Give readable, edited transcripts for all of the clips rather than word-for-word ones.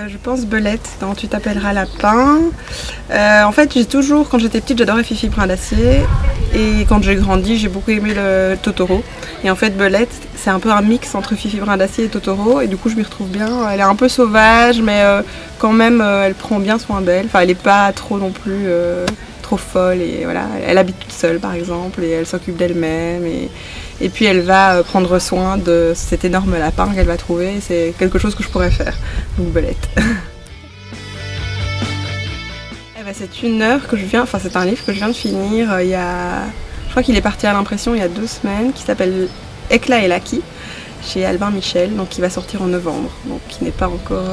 Je pense Belette dans Tu t'appelleras lapin. En fait, quand j'étais petite, j'adorais Fifi Brin d'Acier. Et quand j'ai grandi, j'ai beaucoup aimé le Totoro. Et en fait, Belette, c'est un peu un mix entre Fifi Brin d'Acier et Totoro. Et du coup, je m'y retrouve bien. Elle est un peu sauvage, mais quand même, elle prend bien soin d'elle. Enfin, elle n'est pas trop non plus trop folle. Et voilà, elle habite toute seule, par exemple, et elle s'occupe d'elle-même. Et puis, elle va prendre soin de cet énorme lapin qu'elle va trouver. C'est quelque chose que je pourrais faire. Donc, Belette. C'est une œuvre que c'est un livre que je viens de finir je crois qu'il est parti à l'impression il y a 2 semaines, qui s'appelle Éclat et Laki, chez Albin Michel, donc qui va sortir en novembre, donc qui n'est pas encore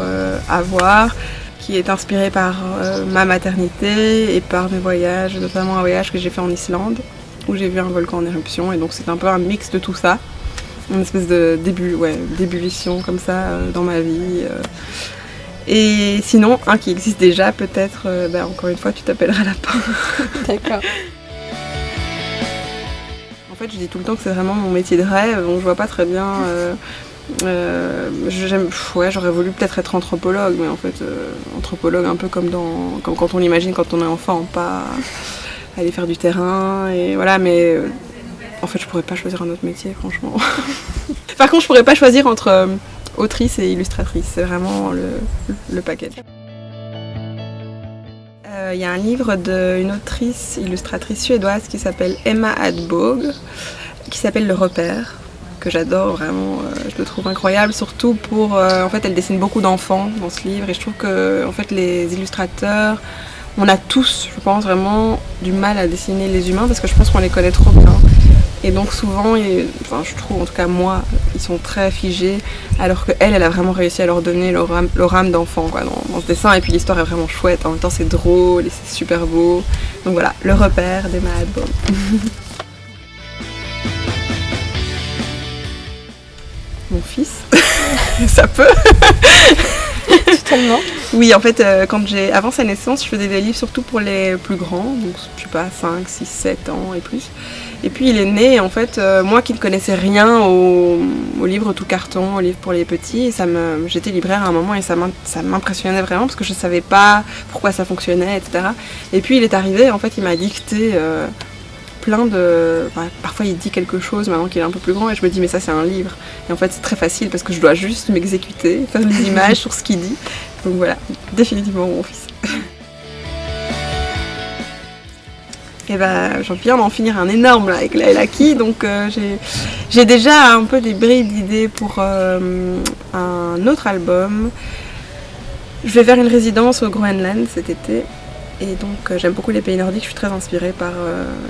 à voir, qui est inspiré par ma maternité et par mes voyages, notamment un voyage que j'ai fait en Islande, où j'ai vu un volcan en éruption, et donc c'est un peu un mix de tout ça, une espèce d'ébullition comme ça dans ma vie. Et sinon, un qui existe déjà, peut-être, encore une fois, Tu t'appelleras lapin. D'accord. En fait, je dis tout le temps que c'est vraiment mon métier de rêve, donc je vois pas très bien. J'aurais voulu peut-être être anthropologue, mais en fait, anthropologue un peu comme quand on l'imagine quand on est enfant, pas aller faire du terrain, et voilà, mais en fait, je pourrais pas choisir un autre métier, franchement. Par contre, je pourrais pas choisir entre autrice et illustratrice, c'est vraiment le package. Il y a un livre d'une autrice illustratrice suédoise qui s'appelle Emma Hadbog, qui s'appelle Le Repère, que j'adore vraiment, je le trouve incroyable, surtout en fait elle dessine beaucoup d'enfants dans ce livre, et je trouve que en fait les illustrateurs, on a tous, je pense, vraiment du mal à dessiner les humains parce que je pense qu'on les connaît trop bien. Et donc souvent, je trouve, en tout cas moi, ils sont très figés, alors qu'elle a vraiment réussi à leur donner leur âme d'enfant dans ce dessin. Et puis l'histoire est vraiment chouette, en même temps c'est drôle et c'est super beau. Donc voilà, Le Repère d'Emma Hadbog. Mon fils, ça peut. Totalement. Oui, en fait, avant sa naissance, je faisais des livres surtout pour les plus grands, donc je sais pas, 5, 6, 7 ans et plus. Et puis il est né, en fait, moi qui ne connaissais rien au livre tout carton, au livre pour les petits, j'étais libraire à un moment et ça m'impressionnait vraiment parce que je ne savais pas pourquoi ça fonctionnait, etc. Et puis il est arrivé, en fait, il m'a dicté parfois il dit quelque chose maintenant qu'il est un peu plus grand et je me dis mais ça c'est un livre. Et en fait c'est très facile parce que je dois juste m'exécuter, faire des images sur ce qu'il dit. Donc voilà, définitivement mon fils. Et j'en viens d'en finir un énorme là, avec Laki, donc j'ai déjà un peu des bribes d'idées pour un autre album. Je vais faire une résidence au Groenland cet été. Et donc j'aime beaucoup les pays nordiques, je suis très inspirée par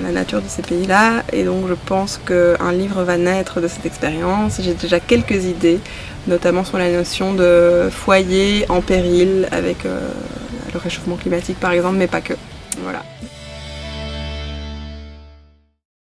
la nature de ces pays-là. Et donc je pense qu'un livre va naître de cette expérience. J'ai déjà quelques idées, notamment sur la notion de foyer en péril avec le réchauffement climatique par exemple, mais pas que. Voilà.